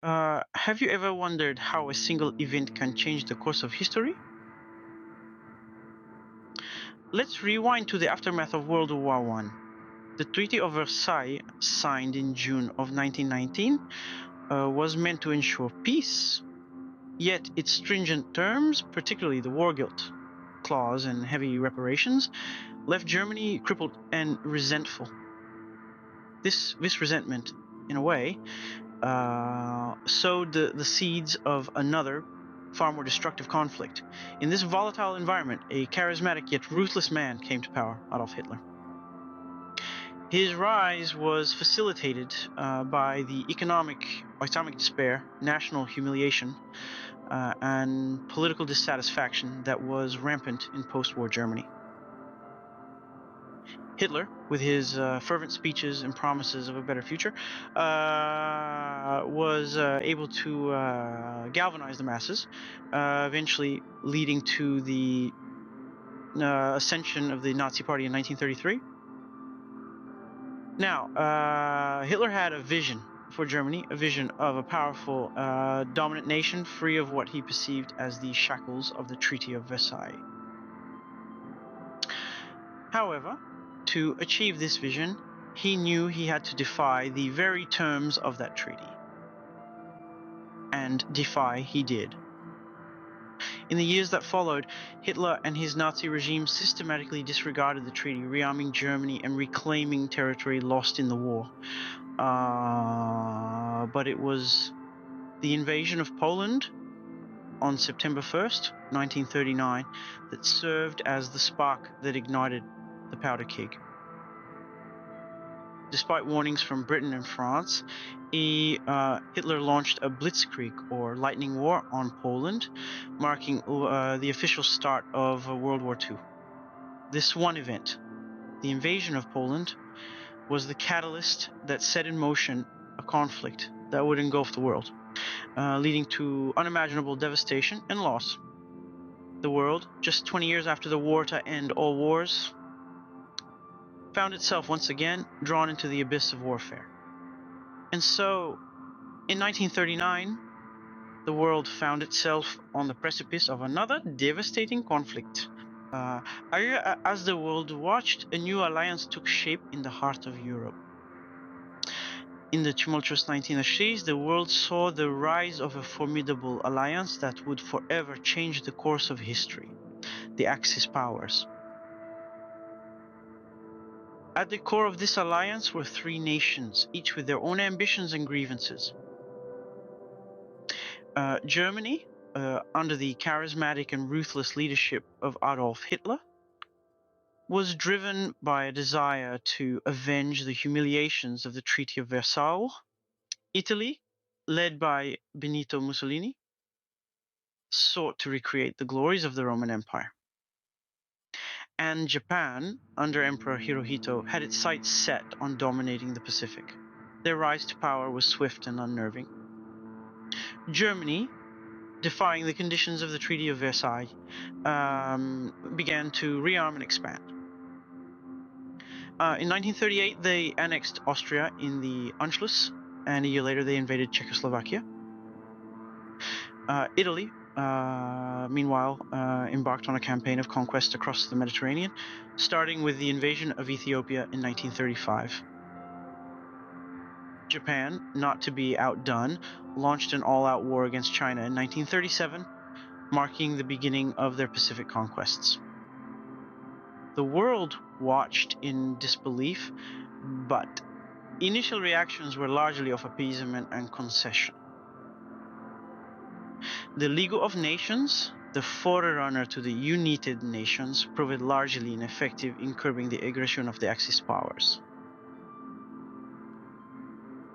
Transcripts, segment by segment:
Have you ever wondered how a single event can change the course of history? Let's rewind to the aftermath of World War I. The Treaty of Versailles, signed in June of 1919, was meant to ensure peace. Yet its stringent terms, particularly the war guilt clause and heavy reparations, left Germany crippled and resentful. This resentment, in a way, sowed the seeds of another, far more destructive conflict. In this volatile environment, a charismatic yet ruthless man came to power, Adolf Hitler. His rise was facilitated by the economic despair, national humiliation, and political dissatisfaction that was rampant in post-war Germany. Hitler, with his fervent speeches and promises of a better future, was able to galvanize the masses, eventually leading to the ascension of the Nazi Party in 1933. Now, Hitler had a vision for Germany, a vision of a powerful, dominant nation free of what he perceived as the shackles of the Treaty of Versailles. However, to achieve this vision, he knew he had to defy the very terms of that treaty. And defy he did. In the years that followed, Hitler and his Nazi regime systematically disregarded the treaty, rearming Germany and reclaiming territory lost in the war. But it was the invasion of Poland on September 1st, 1939, that served as the spark that ignited the powder keg. Despite warnings from Britain and France, Hitler launched a blitzkrieg, or lightning war, on Poland, marking the official start of World War II. This one event, the invasion of Poland, was the catalyst that set in motion a conflict that would engulf the world, leading to unimaginable devastation and loss. The world, just 20 years after the war to end all wars, found itself once again drawn into the abyss of warfare. And so, in 1939, the world found itself on the precipice of another devastating conflict. As the world watched, a new alliance took shape in the heart of Europe. In the tumultuous 1930s, the world saw the rise of a formidable alliance that would forever change the course of history: the Axis powers. At the core of this alliance were three nations, each with their own ambitions and grievances. Germany, under the charismatic and ruthless leadership of Adolf Hitler, was driven by a desire to avenge the humiliations of the Treaty of Versailles. Italy, led by Benito Mussolini, sought to recreate the glories of the Roman Empire. And Japan, under Emperor Hirohito, had its sights set on dominating the Pacific. Their rise to power was swift and unnerving. Germany, defying the conditions of the Treaty of Versailles, began to rearm and expand. In 1938, they annexed Austria in the Anschluss, and a year later they invaded Czechoslovakia. Italy, meanwhile, embarked on a campaign of conquest across the Mediterranean, starting with the invasion of Ethiopia in 1935. Japan, not to be outdone, launched an all-out war against China in 1937, marking the beginning of their Pacific conquests. The world watched in disbelief, but initial reactions were largely of appeasement and concession. The League of Nations, the forerunner to the United Nations, proved largely ineffective in curbing the aggression of the Axis powers.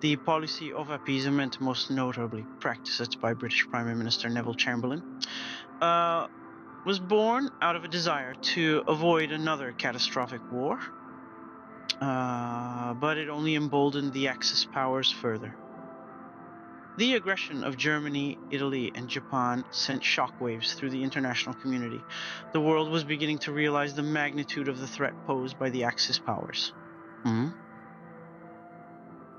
The policy of appeasement, most notably practiced by British Prime Minister Neville Chamberlain, was born out of a desire to avoid another catastrophic war, but it only emboldened the Axis powers further. The aggression of Germany, Italy, and Japan sent shockwaves through the international community. The world was beginning to realize the magnitude of the threat posed by the Axis powers.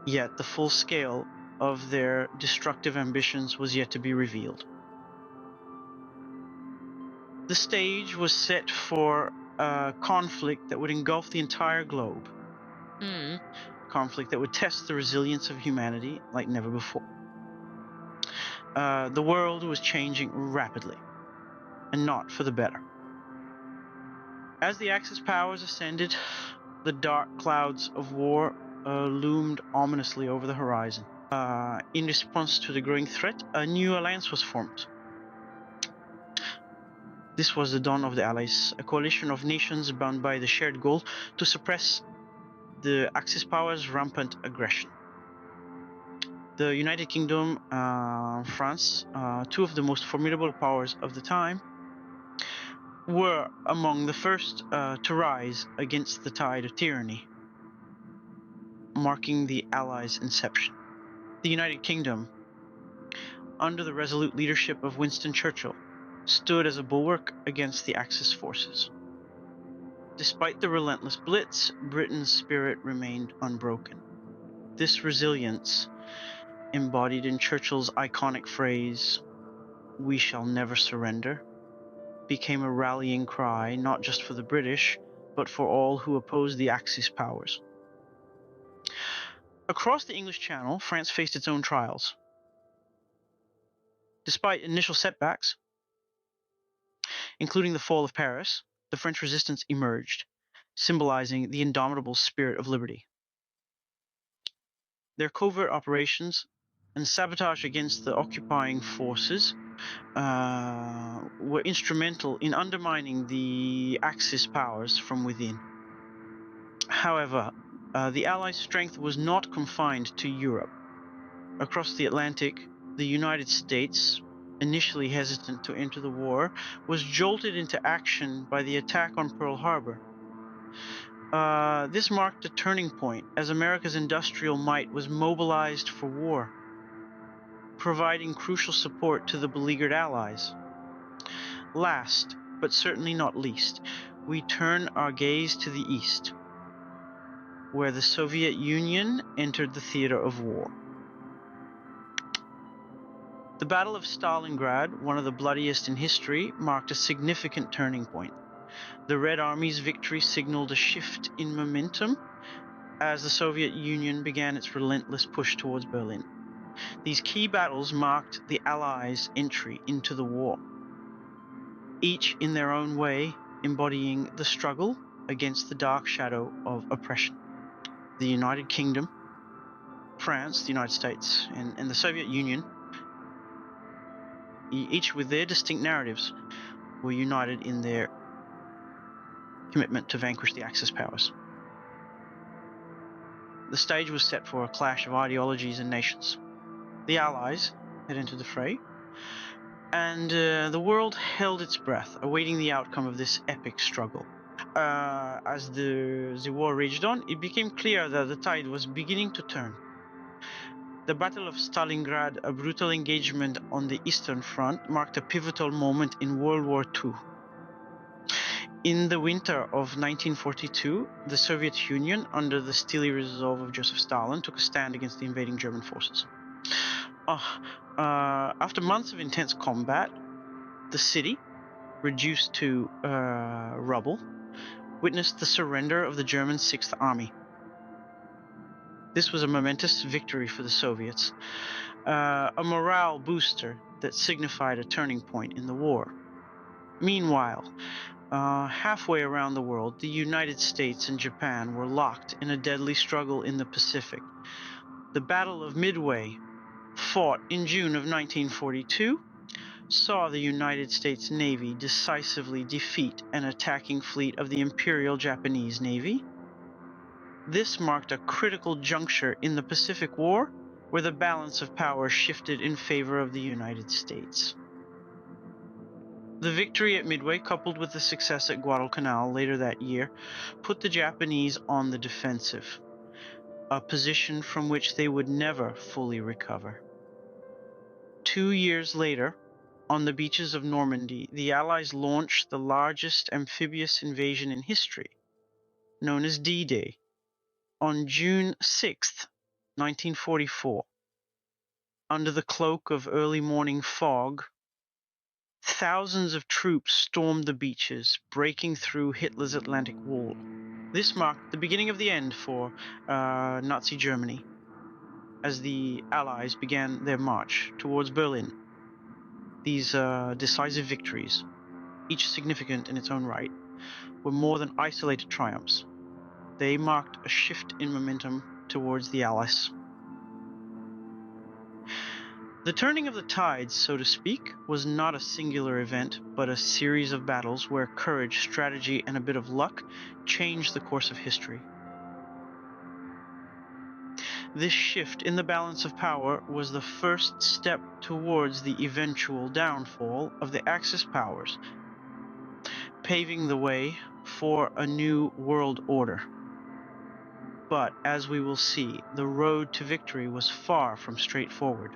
Yet the full scale of their destructive ambitions was yet to be revealed. The stage was set for a conflict that would engulf the entire globe. Conflict that would test the resilience of humanity like never before. The world was changing rapidly, and not for the better. As the Axis powers ascended, the dark clouds of war loomed ominously over the horizon. In response to the growing threat, a new alliance was formed. This was the dawn of the Allies, a coalition of nations bound by the shared goal to suppress the Axis powers' rampant aggression. The United Kingdom, France, two of the most formidable powers of the time, were among the first to rise against the tide of tyranny, marking the Allies' inception. The United Kingdom, under the resolute leadership of Winston Churchill, stood as a bulwark against the Axis forces. Despite the relentless Blitz, Britain's spirit remained unbroken. This resilience, embodied in Churchill's iconic phrase, "We shall never surrender," became a rallying cry not just for the British, but for all who opposed the Axis powers. Across the English Channel, France faced its own trials. Despite initial setbacks, including the fall of Paris, the French resistance emerged, symbolizing the indomitable spirit of liberty. Their covert operations and sabotage against the occupying forces were instrumental in undermining the Axis powers from within. However, the Allies' strength was not confined to Europe. Across the Atlantic, the United States, initially hesitant to enter the war, was jolted into action by the attack on Pearl Harbor. This marked a turning point as America's industrial might was mobilized for war, providing crucial support to the beleaguered Allies. Last, but certainly not least, we turn our gaze to the east, where the Soviet Union entered the theater of war. The Battle of Stalingrad, one of the bloodiest in history, marked a significant turning point. The Red Army's victory signaled a shift in momentum as the Soviet Union began its relentless push towards Berlin. These key battles marked the Allies' entry into the war, each in their own way embodying the struggle against the dark shadow of oppression. The United Kingdom, France, the United States, and the Soviet Union, each with their distinct narratives, were united in their commitment to vanquish the Axis powers. The stage was set for a clash of ideologies and nations. The Allies had entered the fray, and the world held its breath, awaiting the outcome of this epic struggle. As the war raged on, it became clear that the tide was beginning to turn. The Battle of Stalingrad, a brutal engagement on the Eastern Front, marked a pivotal moment in World War II. In the winter of 1942, the Soviet Union, under the steely resolve of Joseph Stalin, took a stand against the invading German forces. After months of intense combat, the city, reduced to rubble, witnessed the surrender of the German Sixth Army. This was a momentous victory for the Soviets, a morale booster that signified a turning point in the war. Meanwhile, halfway around the world, the United States and Japan were locked in a deadly struggle in the Pacific. The Battle of Midway, fought in June of 1942, saw the United States Navy decisively defeat an attacking fleet of the Imperial Japanese Navy. This marked a critical juncture in the Pacific War, where the balance of power shifted in favor of the United States. The victory at Midway, coupled with the success at Guadalcanal later that year, put the Japanese on the defensive, a position from which they would never fully recover. 2 years later, on the beaches of Normandy, the Allies launched the largest amphibious invasion in history, known as D-Day, on June 6, 1944. Under the cloak of early morning fog, thousands of troops stormed the beaches, breaking through Hitler's Atlantic Wall. This marked the beginning of the end for Nazi Germany, as the Allies began their march towards Berlin. These decisive victories, each significant in its own right, were more than isolated triumphs. They marked a shift in momentum towards the Allies. The turning of the tides, so to speak, was not a singular event, but a series of battles where courage, strategy, and a bit of luck changed the course of history. This shift in the balance of power was the first step towards the eventual downfall of the Axis powers, paving the way for a new world order. But, as we will see, the road to victory was far from straightforward.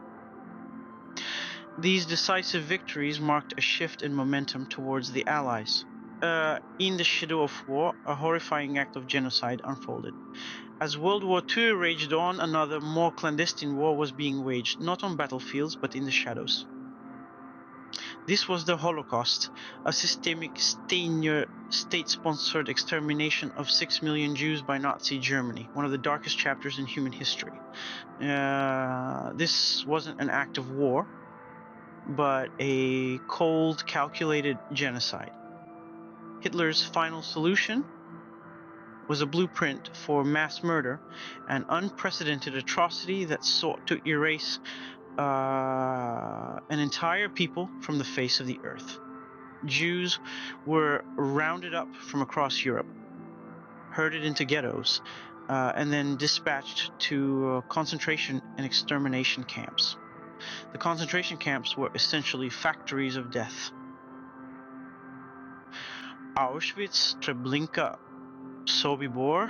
These decisive victories marked a shift in momentum towards the Allies. In the shadow of war, a horrifying act of genocide unfolded. As World War II raged on, another, more clandestine war was being waged, not on battlefields, but in the shadows. This was the Holocaust, a systemic, state-sponsored extermination of 6 million Jews by Nazi Germany, one of the darkest chapters in human history. This wasn't an act of war, but a cold, calculated genocide. Hitler's final solution was a blueprint for mass murder, an unprecedented atrocity that sought to erase an entire people from the face of the earth. Jews were rounded up from across Europe, herded into ghettos, and then dispatched to concentration and extermination camps. The concentration camps were essentially factories of death. Auschwitz, Treblinka, Sobibor,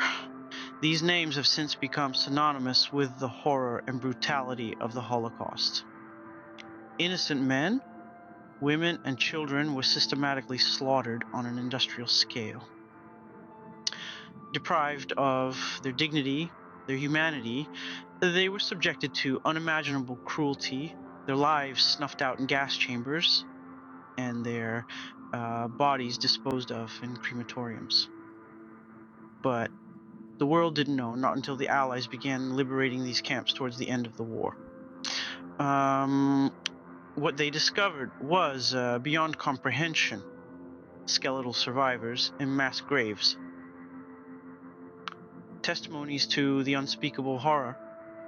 these names have since become synonymous with the horror and brutality of the Holocaust. Innocent men, women, and children were systematically slaughtered on an industrial scale. Deprived of their dignity, their humanity, they were subjected to unimaginable cruelty, their lives snuffed out in gas chambers, and their bodies disposed of in crematoriums. But the world didn't know, not until the Allies began liberating these camps towards the end of the war. What they discovered was beyond comprehension: skeletal survivors in mass graves, testimonies to the unspeakable horror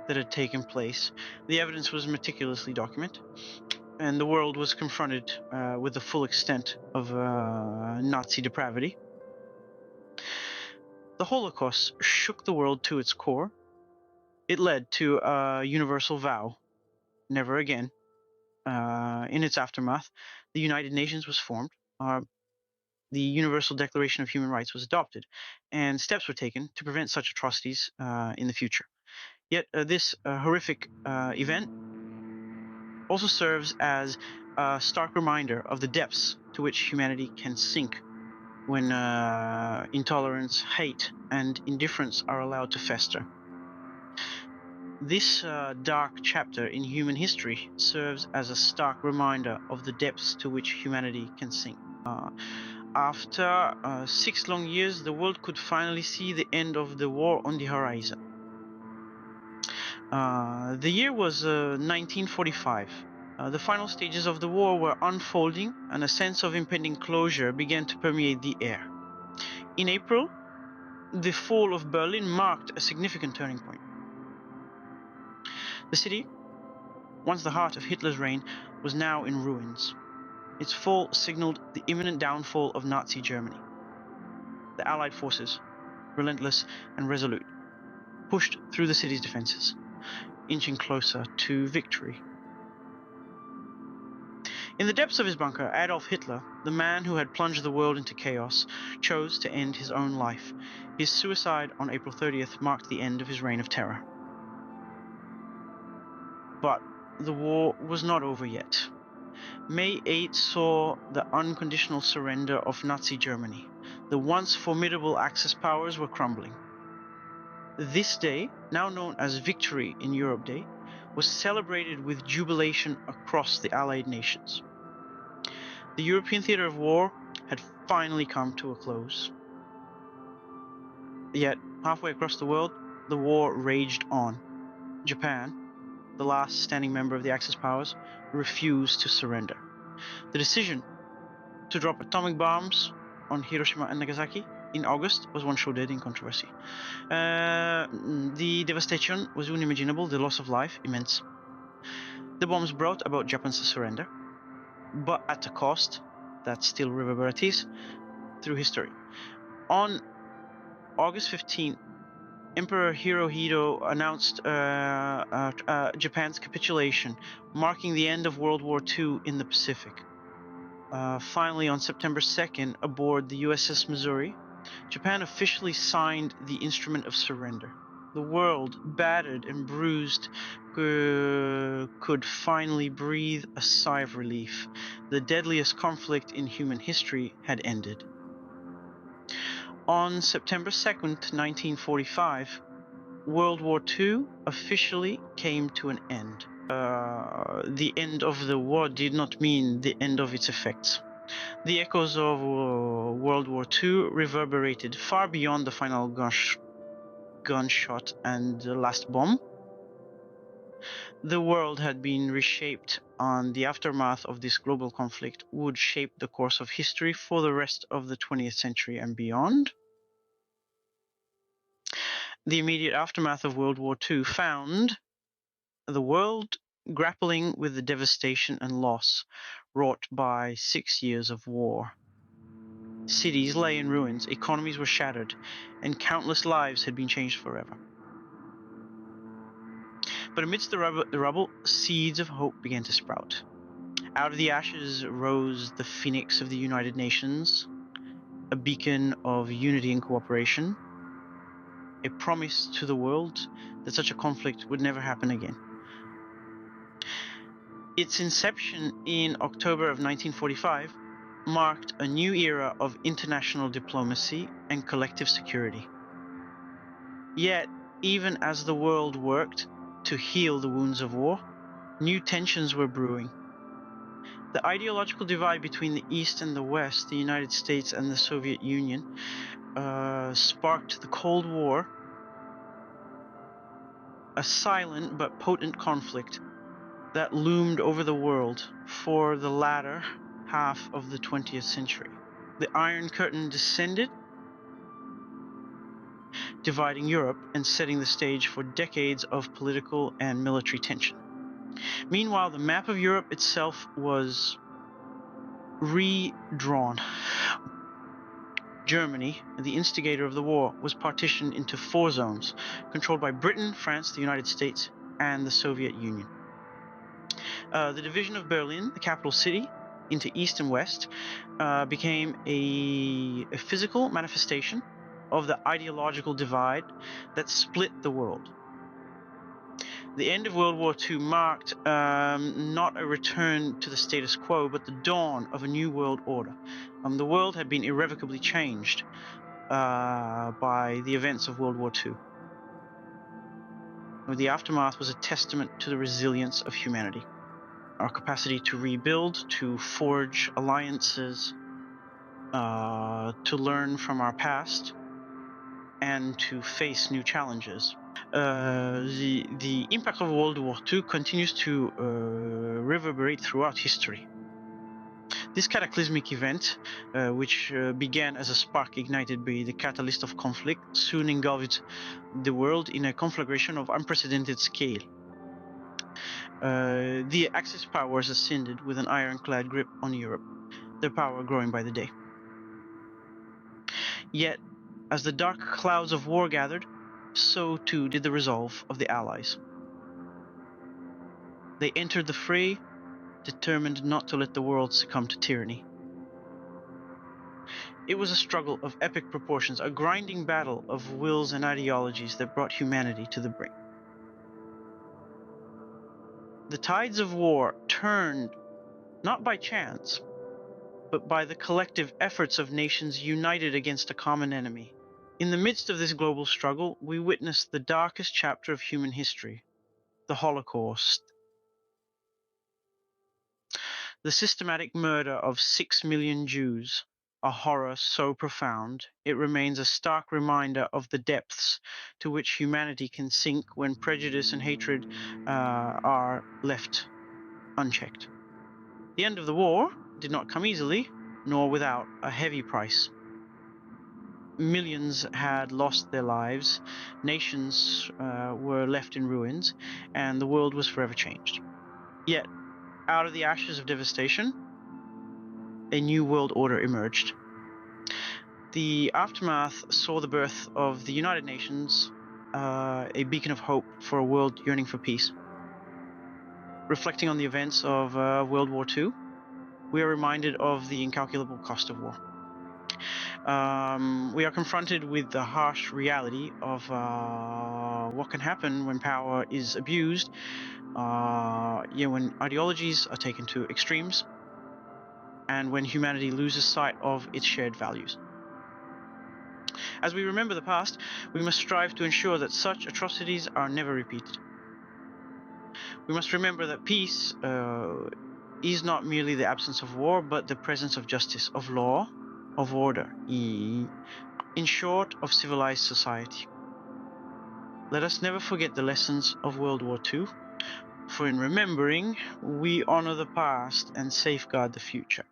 that had taken place. The evidence was meticulously documented, and the world was confronted with the full extent of Nazi depravity. The Holocaust shook the world to its core. It led to a universal vow: never again. In its aftermath, the United Nations was formed. The Universal Declaration of Human Rights was adopted, and steps were taken to prevent such atrocities in the future. Yet this horrific event also serves as a stark reminder of the depths to which humanity can sink when intolerance, hate, and indifference are allowed to fester. This dark chapter in human history serves as a stark reminder of the depths to which humanity can sink. After 6 long years, the world could finally see the end of the war on the horizon. The year was 1945. The final stages of the war were unfolding, and a sense of impending closure began to permeate the air. In April, the fall of Berlin marked a significant turning point. The city, once the heart of Hitler's reign, was now in ruins. Its fall signaled the imminent downfall of Nazi Germany. The Allied forces, relentless and resolute, pushed through the city's defenses, inching closer to victory. In the depths of his bunker, Adolf Hitler, the man who had plunged the world into chaos, chose to end his own life. His suicide on April 30th marked the end of his reign of terror. But the war was not over yet. May 8 saw the unconditional surrender of Nazi Germany. The once formidable Axis powers were crumbling. This day, now known as Victory in Europe Day, was celebrated with jubilation across the Allied nations. The European theater of war had finally come to a close. Yet, halfway across the world, the war raged on. Japan, the last standing member of the Axis powers, refused to surrender. The decision to drop atomic bombs on Hiroshima and Nagasaki in August was one shrouded in controversy. The devastation was unimaginable, the loss of life immense. The bombs brought about Japan's surrender, but at a cost that still reverberates through history. On August 15th, Emperor Hirohito announced Japan's capitulation, marking the end of World War II in the Pacific. Finally, on September 2nd, aboard the USS Missouri, Japan officially signed the Instrument of Surrender. The world, battered and bruised, could finally breathe a sigh of relief. The deadliest conflict in human history had ended. On September 2nd, 1945, World War II officially came to an end. The end of the war did not mean the end of its effects. The echoes of World War II reverberated far beyond the final gunshot and the last bomb. The world had been reshaped, and the aftermath of this global conflict would shape the course of history for the rest of the 20th century and beyond. The immediate aftermath of World War II found the world grappling with the devastation and loss wrought by 6 years of war. Cities lay in ruins, economies were shattered, and countless lives had been changed forever. But amidst the rubble, seeds of hope began to sprout. Out of the ashes rose the phoenix of the United Nations, a beacon of unity and cooperation, a promise to the world that such a conflict would never happen again. Its inception in October of 1945 marked a new era of international diplomacy and collective security. Yet, even as the world worked to heal the wounds of war, new tensions were brewing. The ideological divide between the East and the West, the United States and the Soviet Union, sparked the Cold War, a silent but potent conflict that loomed over the world for the latter half of the 20th century. The Iron Curtain descended, dividing Europe and setting the stage for decades of political and military tension. Meanwhile, the map of Europe itself was redrawn. Germany, the instigator of the war, was partitioned into 4 zones, controlled by Britain, France, the United States, and the Soviet Union. The division of Berlin, the capital city, into East and West became a physical manifestation of the ideological divide that split the world. The end of World War II marked not a return to the status quo, but the dawn of a new world order. The world had been irrevocably changed by the events of World War II. The aftermath was a testament to the resilience of humanity, our capacity to rebuild, to forge alliances, to learn from our past, and to face new challenges. The impact of World War II continues to reverberate throughout history. This cataclysmic event, which began as a spark ignited by the catalyst of conflict, soon engulfed the world in a conflagration of unprecedented scale. The Axis powers ascended with an ironclad grip on Europe, their power growing by the day. Yet, as the dark clouds of war gathered, so too did the resolve of the Allies. They entered the fray, determined not to let the world succumb to tyranny. It was a struggle of epic proportions, a grinding battle of wills and ideologies that brought humanity to the brink. The tides of war turned not by chance, but by the collective efforts of nations united against a common enemy. In the midst of this global struggle, we witnessed the darkest chapter of human history, the Holocaust. The systematic murder of 6 million Jews, a horror so profound it remains a stark reminder of the depths to which humanity can sink when prejudice and hatred are left unchecked. The end of the war did not come easily, nor without a heavy price. Millions had lost their lives, nations were left in ruins, and the world was forever changed. Yet, out of the ashes of devastation, a new world order emerged. The aftermath saw the birth of the United Nations, a beacon of hope for a world yearning for peace. Reflecting on the events of World War II, we are reminded of the incalculable cost of war. We are confronted with the harsh reality of what can happen when power is abused, when ideologies are taken to extremes, and when humanity loses sight of its shared values. As we remember the past, we must strive to ensure that such atrocities are never repeated. We must remember that peace is not merely the absence of war, but the presence of justice, of law, of order, in short, of civilized society. Let us never forget the lessons of World War II, for in remembering, we honor the past and safeguard the future.